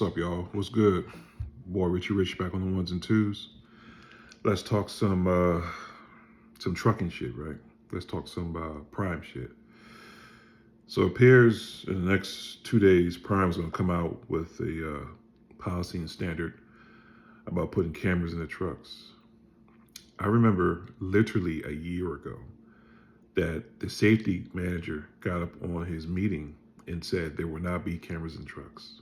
What's up, y'all? What's good? Boy, Richie Rich back on the ones and twos. Let's talk some trucking shit, right? Let's talk some Prime shit. So it appears in the next 2 days, Prime's gonna come out with a policy and standard about putting cameras in the trucks. I remember literally a year ago that the safety manager got up on his meeting and said there will not be cameras in trucks.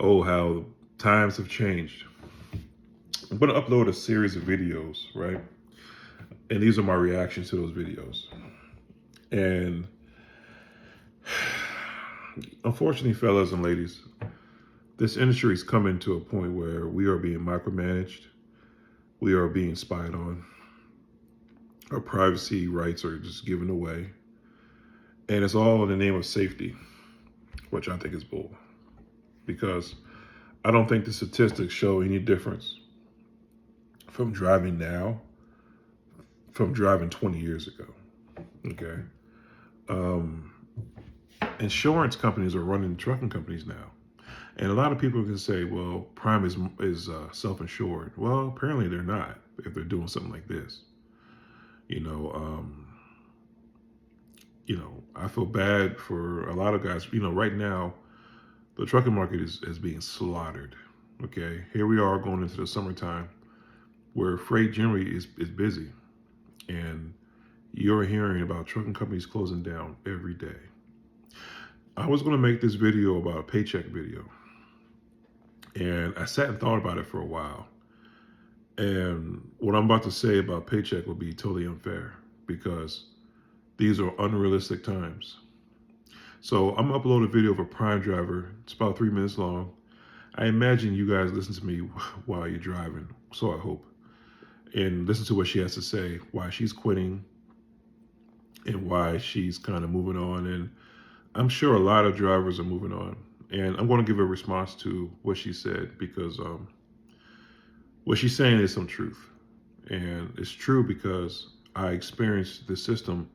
Oh, how times have changed. I'm going to upload a series of videos, right? And these are my reactions to those videos. And unfortunately, fellas and ladies, this industry is coming to a point where we are being micromanaged. We are being spied on. Our privacy rights are just given away. And it's all in the name of safety, which I think is bull. Because I don't think the statistics show any difference from driving now from driving 20 years ago, okay? Insurance companies are running trucking companies now. And a lot of people can say, well, Prime is self-insured. Well, apparently they're not if they're doing something like this. I feel bad for a lot of guys. Right now, the trucking market is being slaughtered, okay? Here we are going into the summertime where freight generally is busy. And you're hearing about trucking companies closing down every day. I was gonna make this video about a paycheck video. And I sat and thought about it for a while. And what I'm about to say about paycheck will be totally unfair because these are unrealistic times. So I'm gonna upload a video of a Prime driver. It's about 3 minutes long. I imagine you guys listen to me while you're driving, so I hope. And listen to what she has to say, why she's quitting and why she's kind of moving on. And I'm sure a lot of drivers are moving on. And I'm gonna give a response to what she said because what she's saying is some truth. And it's true because I experienced this system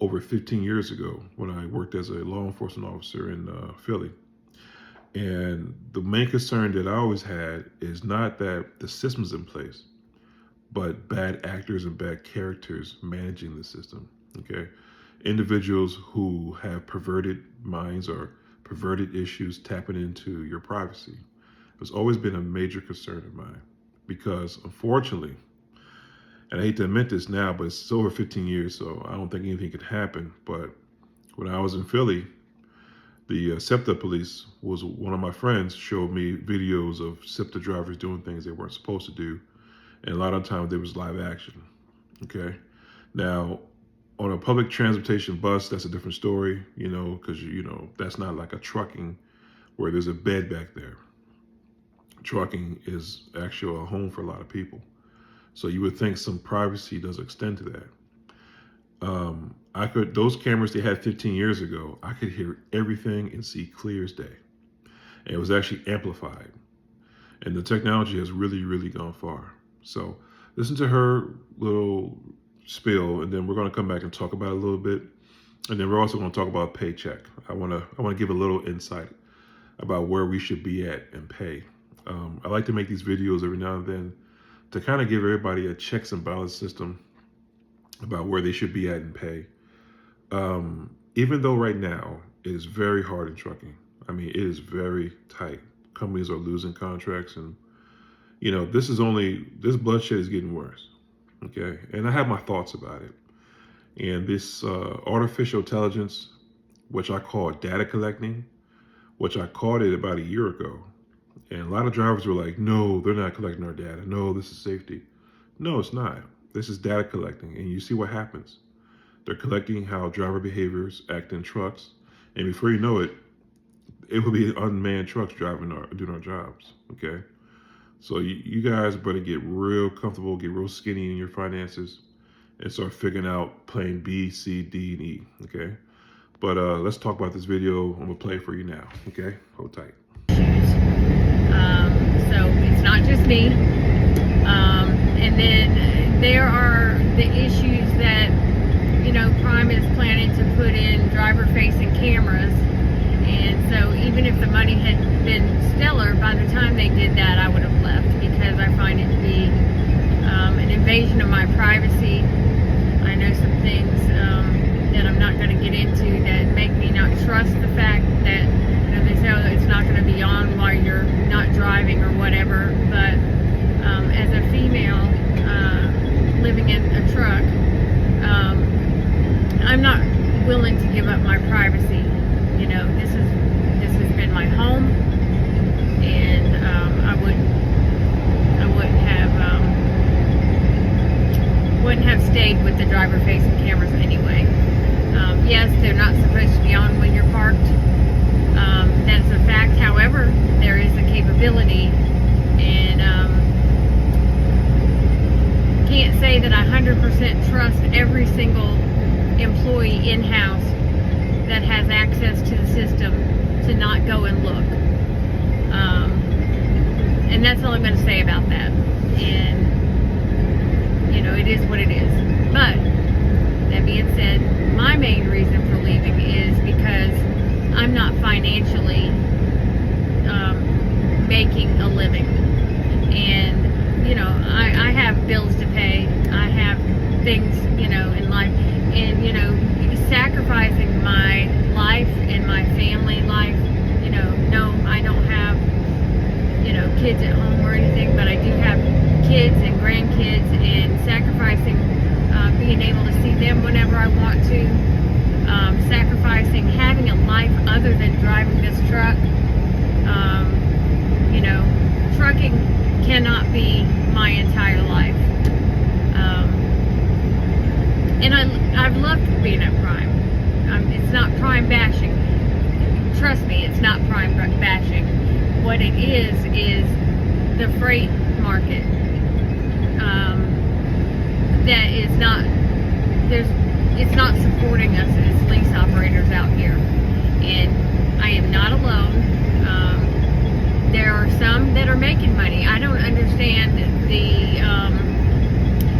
over 15 years ago when I worked as a law enforcement officer in Philly. And the main concern that I always had is not that the system's in place, but bad actors and bad characters managing the system, okay? Individuals who have perverted minds or perverted issues tapping into your privacy. It's always been a major concern of mine because unfortunately, and I hate to admit this now, but it's over 15 years, so I don't think anything could happen. But when I was in Philly, the SEPTA police was one of my friends showed me videos of SEPTA drivers doing things they weren't supposed to do. And a lot of times there was live action, okay? Now, on a public transportation bus, that's a different story, because, that's not like a trucking where there's a bed back there. Trucking is actually a home for a lot of people. So you would think some privacy does extend to that. Those cameras they had 15 years ago, I could hear everything and see clear as day. And it was actually amplified. And the technology has really, really gone far. So listen to her little spiel, and then we're gonna come back and talk about it a little bit. And then we're also gonna talk about paycheck. I wanna give a little insight about where we should be at in pay. I like to make these videos every now and then to kind of give everybody a checks and balance system about where they should be at in pay. Even though right now it is very hard in trucking. I mean, it is very tight. Companies are losing contracts and, this bloodshed is getting worse, okay? And I have my thoughts about it. And this artificial intelligence, which I call data collecting, which I called it about a year ago. And a lot of drivers were like, no, they're not collecting our data. No, this is safety. No, it's not. This is data collecting. And you see what happens. They're collecting how driver behaviors act in trucks. And before you know it, it will be unmanned trucks doing our jobs, okay? So you guys better get real comfortable, get real skinny in your finances, and start figuring out plan B, C, D, and E, okay? But let's talk about this video. I'm gonna play it for you now, okay? Hold tight. So it's not just me. And then there are the issues that, Prime is planning to put in driver-facing cameras. And So even if the money had been stellar, by the time they did that, I would have left, because I find it to be an invasion of my privacy. I know some things that I'm not going to get into that make me not trust the fact that, they say, oh, it's not going to be on while you're not driving or whatever. But as a female living in a truck, I'm not willing to give up my privacy. This has been my home, and I wouldn't have stayed with the driver-facing cameras anyway. Yes, they're not supposed to be on when you're parked. That's a fact. However, there is a capability, and can't say that I 100% trust every single employee in-house that has access to the system to not go and look. And that's all I'm going to say about that. And it is what it is. But that being said, my main reason for leaving is because I'm not financially making a living. And I have bills to pay. I have things in life, and sacrificing my life and my family life. No, I don't have kids at home or anything, but I do have kids and grandkids, and sacrificing being able to see them whenever I want to, sacrificing having a life other than driving this truck. Trucking cannot be my entire life. And I've loved being at Prime. It's not Prime bashing. Trust me, it's not Prime bashing. What it is the freight market. That is not, it's not supporting us as lease operators out here. And I am not alone. There are some that are making money. I don't understand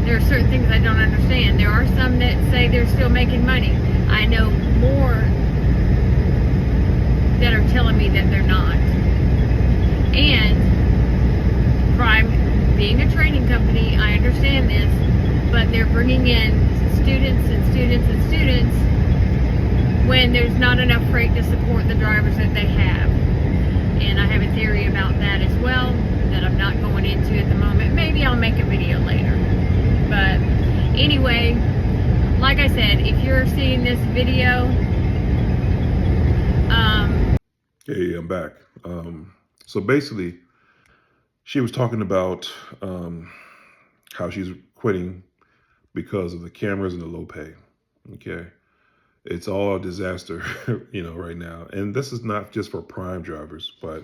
there are certain things I don't understand. There are some that say they're still making money. I know more that are telling me that they're not. And Prime being a training company, I understand this, but they're bringing in students and students and students when there's not enough freight to support the drivers that they have. And I have a theory about that as well that I'm not going into at the moment. Maybe I'll make a video later. But anyway, like I said, if you're seeing this video, Hey, I'm back. So basically, she was talking about how she's quitting because of the cameras and the low pay. Okay. It's all a disaster, right now. And this is not just for Prime drivers, but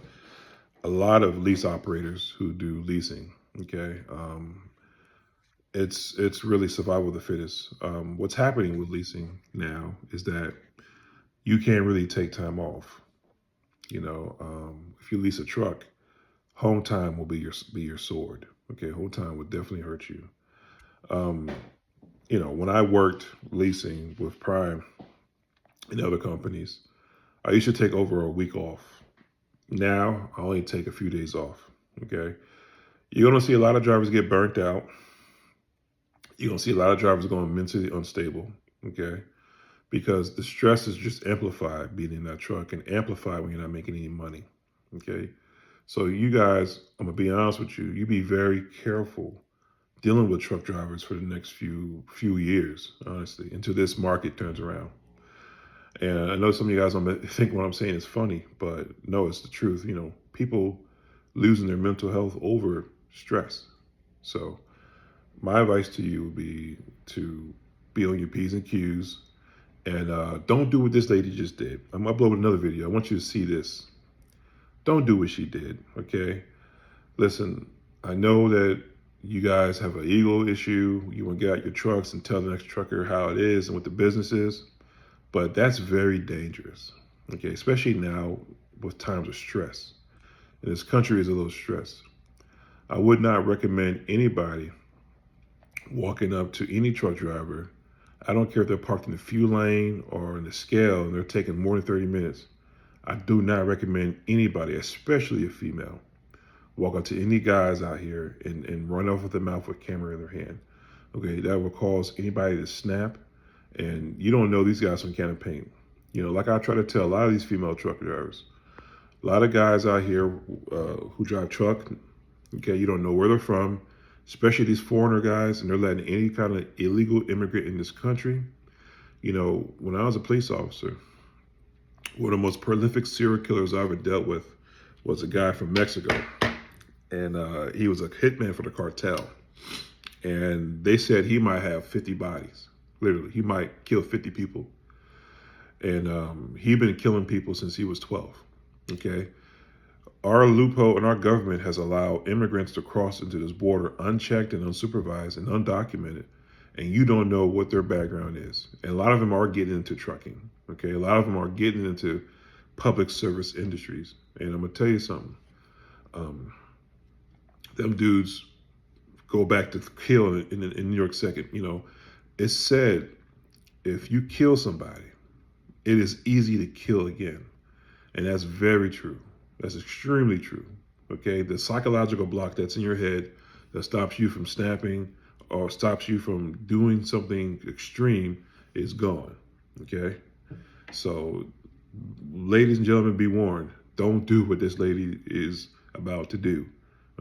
a lot of lease operators who do leasing. Okay. It's really survival of the fittest. What's happening with leasing now is that you can't really take time off. If you lease a truck, home time will be your sword. Okay, home time would definitely hurt you. When I worked leasing with Prime and other companies, I used to take over a week off. Now I only take a few days off. Okay, you're gonna see a lot of drivers get burnt out. You're gonna see a lot of drivers going mentally unstable. Okay, because the stress is just amplified being in that truck, and amplified when you're not making any money. Okay, so you guys, I'm gonna be honest with you. You be very careful dealing with truck drivers for the next few years, honestly, until this market turns around. And I know some of you guys think what I'm saying is funny, but no, it's the truth. People losing their mental health over stress. So my advice to you would be to be on your P's and Q's, and don't do what this lady just did. I'm uploading another video. I want you to see this. Don't do what she did, okay? Listen, I know that you guys have an ego issue. You want to get out your trucks and tell the next trucker how it is and what the business is, but that's very dangerous, okay? Especially now with times of stress. And this country is a little stressed. I would not recommend anybody walking up to any truck driver. I don't care if they're parked in the fuel lane or in the scale and they're taking more than 30 minutes. I do not recommend anybody, especially a female, walk up to any guys out here and run off with their mouth with a camera in their hand. Okay, that will cause anybody to snap, and you don't know these guys from can of paint. You know, like I try to tell a lot of these female truck drivers, a lot of guys out here who drive truck, okay, you don't know where they're from, especially these foreigner guys, and they're letting any kind of illegal immigrant in this country. You know, when I was a police officer, one of the most prolific serial killers I ever dealt with was a guy from Mexico, and he was a hitman for the cartel. And they said he might have 50 bodies. Literally, he might kill 50 people. And he'd been killing people since he was 12. Okay, our loophole in our government has allowed immigrants to cross into this border unchecked and unsupervised and undocumented, and you don't know what their background is. And a lot of them are getting into trucking. Okay, a lot of them are getting into public service industries. And I'm gonna tell you something. Them dudes go back to kill in New York second. You know, it's said if you kill somebody, it is easy to kill again. And that's very true. That's extremely true. Okay, the psychological block that's in your head that stops you from snapping or stops you from doing something extreme is gone. Okay, so ladies and gentlemen, be warned. Don't do what this lady is about to do.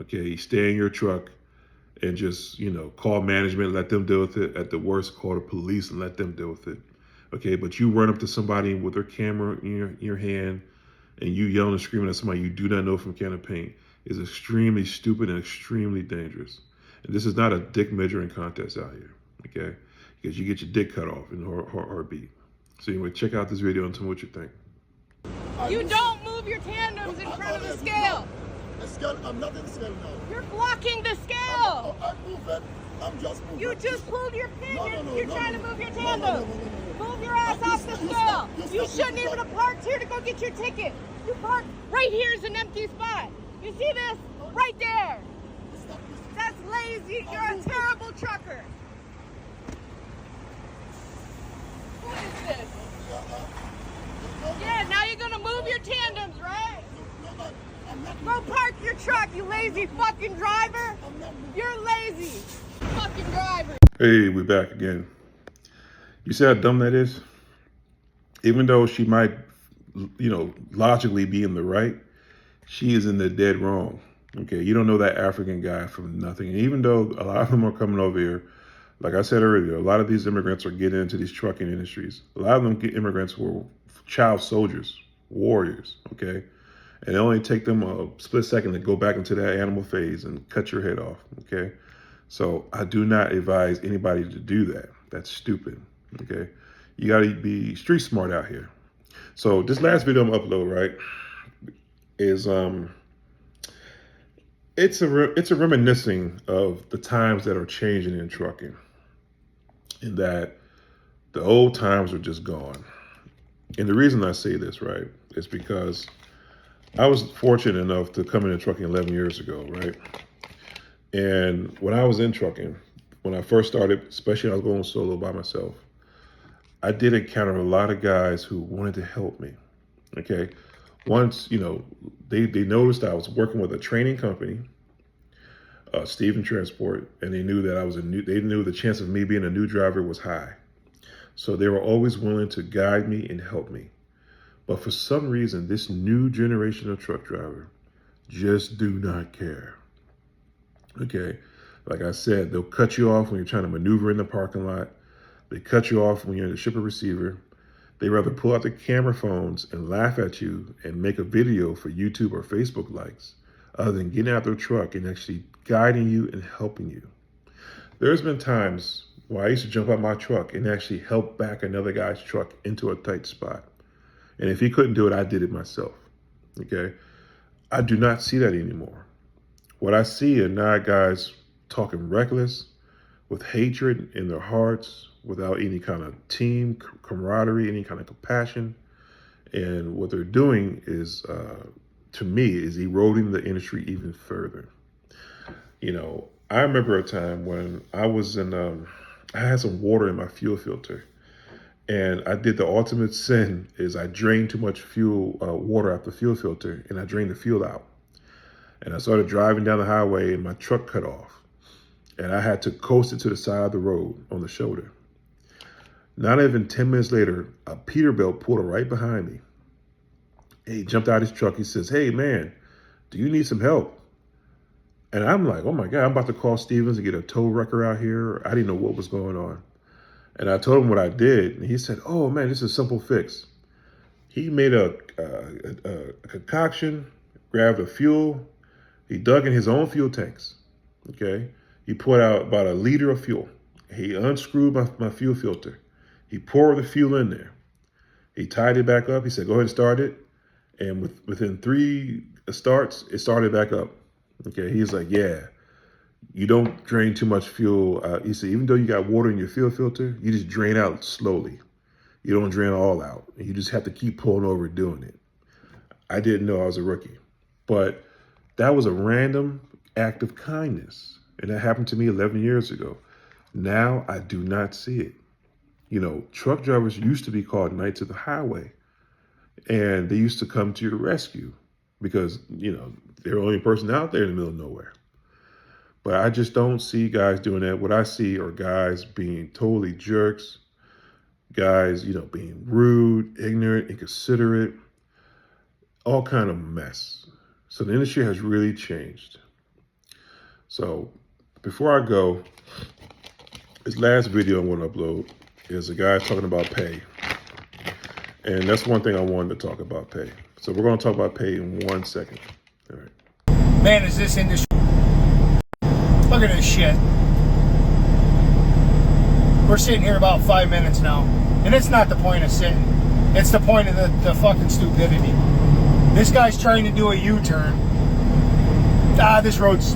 Okay, stay in your truck and just, you know, call management, let them deal with it. At the worst, call the police and let them deal with it. Okay, but you run up to somebody with their camera in your hand and you yelling and screaming at somebody you do not know from can of paint is extremely stupid and extremely dangerous. And this is not a dick measuring contest out here, okay? Because you get your dick cut off in a heartbeat. So anyway, check out this video and tell me what you think. You don't move your tandems in front of the scale. I'm not in scale now. You're blocking the scale. I move it. I'm just moving. You just pulled your pin. No, You're no, trying no, to move your no, tandem. Move your ass off the scale. You shouldn't even have parked here to go get your ticket. You parked right here is an empty spot. You see this? Right there. That's lazy. You're a terrible trucker. What is this? Yeah, now you're gonna move your tandems, right? Go park your truck, you lazy fucking driver. You're lazy fucking driver. Hey, we're back again. You see how dumb that is? Even though she might, you know, logically be in the right, she is in the dead wrong. Okay, you don't know that African guy from nothing. And even though a lot of them are coming over here, like I said earlier, a lot of these immigrants are getting into these trucking industries. A lot of them immigrants were child soldiers, warriors, okay? And it only take them a split second to go back into that animal phase and cut your head off, okay? So I do not advise anybody to do that. That's stupid, okay? You gotta be street smart out here. So this last video I'm upload, right, is it's a reminiscing of the times that are changing in trucking, in that the old times are just gone. And the reason I say this, right, is because I was fortunate enough to come into trucking 11 years ago, right? And when I was in trucking, when I first started, especially when I was going solo by myself, I did encounter a lot of guys who wanted to help me, okay? Once, you know, they noticed I was working with a training company, Steven Transport, and they knew that they knew the chance of me being a new driver was high. So they were always willing to guide me and help me. But for some reason, this new generation of truck driver just do not care. Okay, like I said, they'll cut you off when you're trying to maneuver in the parking lot. They cut you off when you're in the shipper receiver. They rather pull out the camera phones and laugh at you and make a video for YouTube or Facebook likes, other than getting out their truck and actually guiding you and helping you. There's been times where I used to jump out my truck and actually help back another guy's truck into a tight spot. And if he couldn't do it, I did it myself, okay? I do not see that anymore. What I see are now guys talking reckless, with hatred in their hearts, without any kind of team camaraderie, any kind of compassion. And what they're doing is, to me, is eroding the industry even further. You know, I remember a time when I was in, I had some water in my fuel filter. And I did the ultimate sin is I drained too much water out the fuel filter, and I drained the fuel out. And I started driving down the highway, and my truck cut off. And I had to coast it to the side of the road on the shoulder. Not even 10 minutes later, a Peterbilt pulled up right behind me. He jumped out of his truck. He says, "Hey, man, do you need some help?" And I'm like, oh my God, I'm about to call Stevens and get a tow wrecker out here. I didn't know what was going on. And I told him what I did. And he said, "Oh man, this is a simple fix." He made a concoction, grabbed the fuel. He dug in his own fuel tanks. Okay. He poured out about a liter of fuel. He unscrewed my fuel filter. He poured the fuel in there. He tied it back up. He said, "Go ahead and start it." And within 3 starts, it started back up. Okay. He's like, "Yeah, you don't drain too much fuel." He said, "Even though you got water in your fuel filter, you just drain out slowly. You don't drain all out. You just have to keep pulling over doing it." I didn't know I was a rookie, but that was a random act of kindness. And that happened to me 11 years ago. Now I do not see it. Truck drivers used to be called Knights of the Highway, and they used to come to your rescue because, they're the only person out there in the middle of nowhere. But I just don't see guys doing that. What I see are guys being totally jerks, guys, being rude, ignorant, inconsiderate, all kind of mess. So the industry has really changed. So before I go, this last video I want to upload is a guy talking about pay. And that's one thing I wanted to talk about, pay. So we're going to talk about pay in 1 second. All right. Man, is this industry... Look at this shit. We're sitting here about 5 minutes now. And it's not the point of sitting. It's the point of the fucking stupidity. This guy's trying to do a U-turn. This road's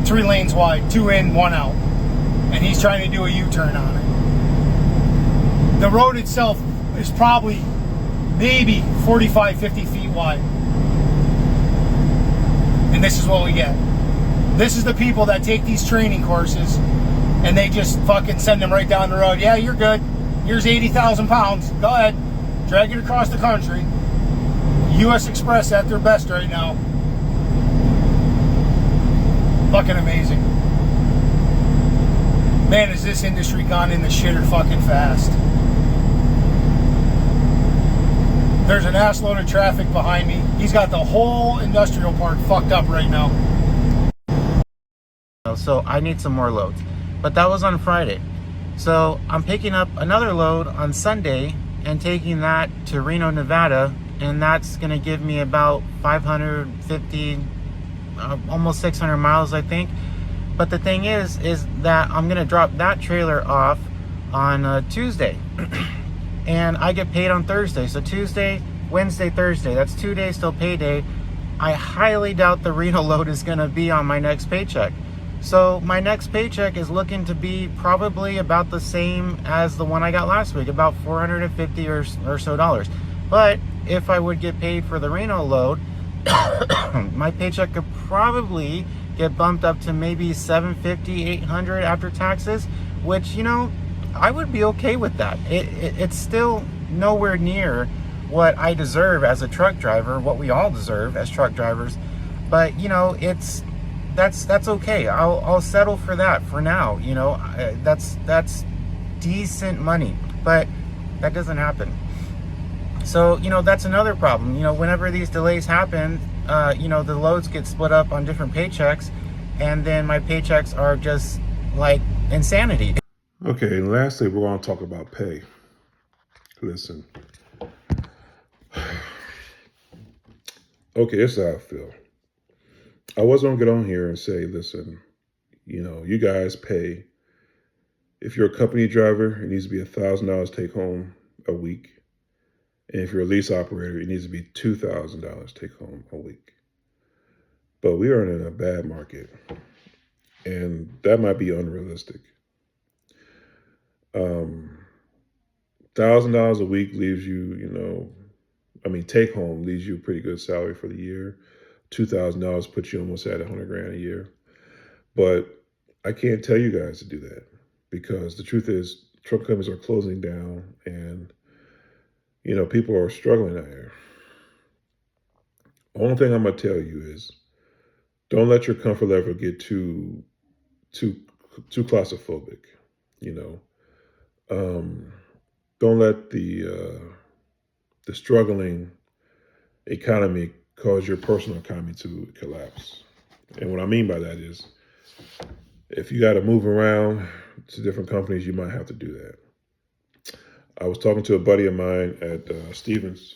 3 lanes wide, 2 in, 1 out. And he's trying to do a U-turn on it. The road itself is probably maybe 45, 50 feet wide. And this is what we get. This is the people that take these training courses and they just fucking send them right down the road. "Yeah, you're good. Here's 80,000 pounds. Go ahead. Drag it across the country." U.S. Express at their best right now. Fucking amazing. Man, has this industry gone in the shitter fucking fast. There's an ass load of traffic behind me. He's got the whole industrial park fucked up right now. So I need some more loads. But that was on Friday. So I'm picking up another load on Sunday and taking that to Reno, Nevada, and that's going to give me about 550, almost 600 miles, I think. But the thing is that I'm going to drop that trailer off on Tuesday. And I get paid on Thursday. So Tuesday, Wednesday, Thursday. That's 2 days till payday. I highly doubt the Reno load is going to be on my next paycheck. So my next paycheck is looking to be probably about the same as the one I got last week, about $450 or so dollars. But if I would get paid for the Reno load, my paycheck could probably get bumped up to maybe $750, $800 after taxes, which, I would be okay with that. It's still nowhere near what I deserve as a truck driver, what we all deserve as truck drivers. But, that's okay. I'll settle for that for now. That's decent money, but that doesn't happen. So that's another problem. Whenever these delays happen, the loads get split up on different paychecks, and then my paychecks are just like insanity. Okay, and lastly, we're going to talk about pay. Listen. Okay, this is how I feel. I was going to get on here and say, listen, you guys pay. If you're a company driver, it needs to be $1,000 take home a week. And if you're a lease operator, it needs to be $2,000 take home a week. But we are in a bad market, and that might be unrealistic. $1,000 a week leaves you, take home leaves you a pretty good salary for the year. $2,000 puts you almost at $100,000 a year. But I can't tell you guys to do that, because the truth is, truck companies are closing down, and people are struggling out here. Only thing I'm gonna tell you is don't let your comfort level get too too claustrophobic. You know, um, don't let the struggling economy cause your personal economy to collapse. And what I mean by that is, if you got to move around to different companies, you might have to do that. I was talking to a buddy of mine at Stevens,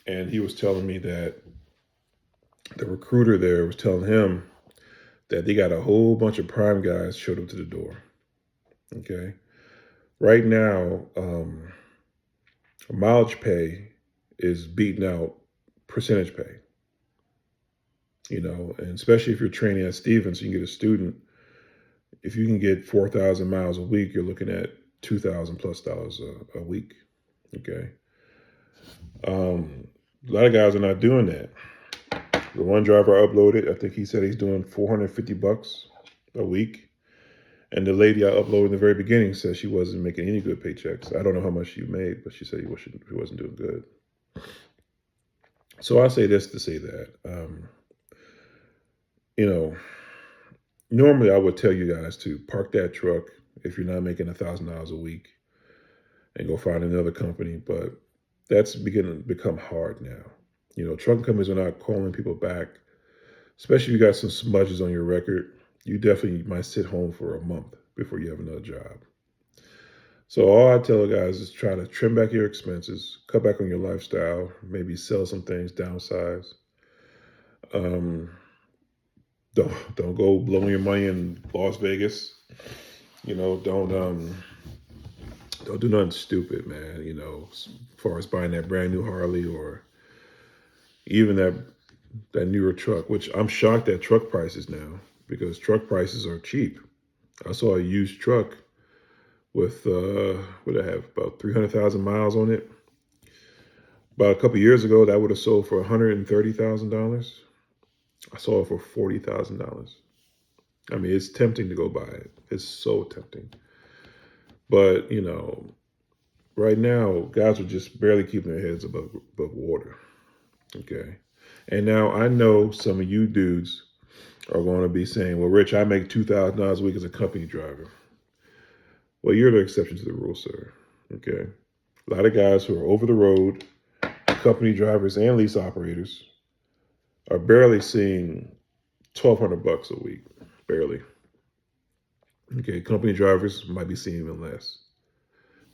and he was telling me that the recruiter there was telling him that they got a whole bunch of prime guys showed up to the door. Okay. Right now, mileage pay is beating out percentage pay. And especially if you're training at Stevens, you can get a student. If you can get 4,000 miles a week, you're looking at $2,000+ a week. Okay. A lot of guys are not doing that. The one driver I uploaded, I think he said he's doing $450 a week. And the lady I uploaded in the very beginning said she wasn't making any good paychecks. I don't know how much she made, but she said she wasn't doing good. So I say this to say that, normally I would tell you guys to park that truck if you're not making $1,000 a week and go find another company. But that's beginning to become hard now. Trucking companies are not calling people back, especially if you got some smudges on your record. You definitely might sit home for a month before you have another job. So all I tell guys is try to trim back your expenses, cut back on your lifestyle, maybe sell some things, downsize. Don't go blowing your money in Las Vegas. Don't do nothing stupid, man. As far as buying that brand new Harley or even that newer truck, which I'm shocked at truck prices now because truck prices are cheap. I saw a used truck with what I have about 300,000 miles on it. About a couple years ago, that would have sold for $130,000. I saw it for $40,000. I mean, it's tempting to go buy it. It's so tempting. But right now, guys are just barely keeping their heads above water. Okay. And now I know some of you dudes are going to be saying, well, Rich, I make $2,000 a week as a company driver. Well, you're the exception to the rule, sir. Okay. A lot of guys who are over the road, company drivers and lease operators, are barely seeing $1,200 a week. Barely. Okay. Company drivers might be seeing even less.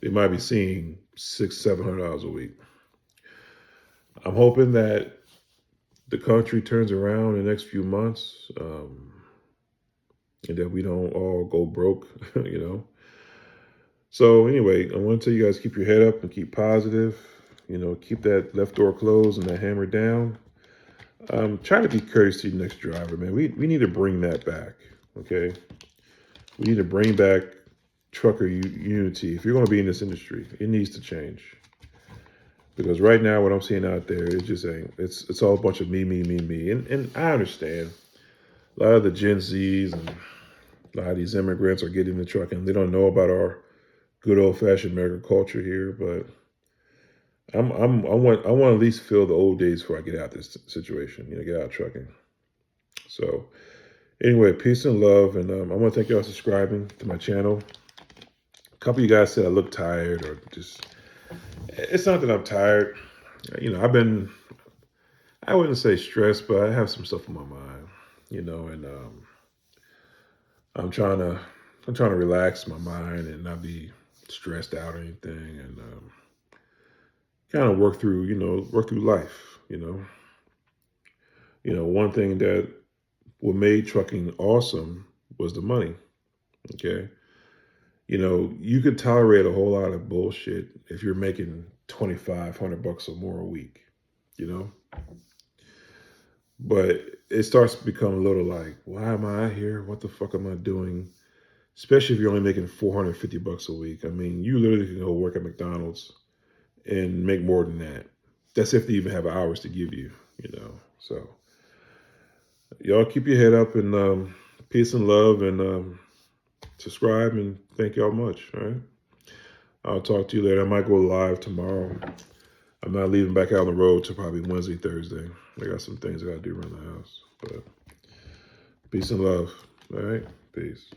They might be seeing $600-$700 a week. I'm hoping that the country turns around in the next few months, and that we don't all go broke, So anyway, I want to tell you guys, keep your head up and keep positive. Keep that left door closed and that hammer down. Try to be courteous to your next driver, man. We need to bring that back, okay? We need to bring back trucker unity. If you're going to be in this industry, it needs to change. Because right now, what I'm seeing out there, it just ain't. It's all a bunch of me. And I understand. A lot of the Gen Zs and a lot of these immigrants are getting in the truck and they don't know about our good old fashioned American culture here. But I want to at least feel the old days before I get out this situation. Get out trucking. So anyway, peace and love, and I want to thank y'all for subscribing to my channel. A couple of you guys said I look tired or just. It's not that I'm tired. I wouldn't say stressed, but I have some stuff on my mind, and I'm trying to relax my mind and not be stressed out or anything, and kind of work through life, One thing that what made trucking awesome was the money, okay? You could tolerate a whole lot of bullshit if you're making $2,500 or more a week, But it starts to become a little like, why am I here? What the fuck am I doing? Especially if you're only making $450 a week. I mean, you literally can go work at McDonald's and make more than that. That's if they even have hours to give you, So y'all keep your head up, and peace and love, and subscribe, and thank y'all much. All right. I'll talk to you later. I might go live tomorrow. I'm not leaving back out on the road till probably Wednesday, Thursday. I got some things I got to do around the house. But peace and love. All right? Peace.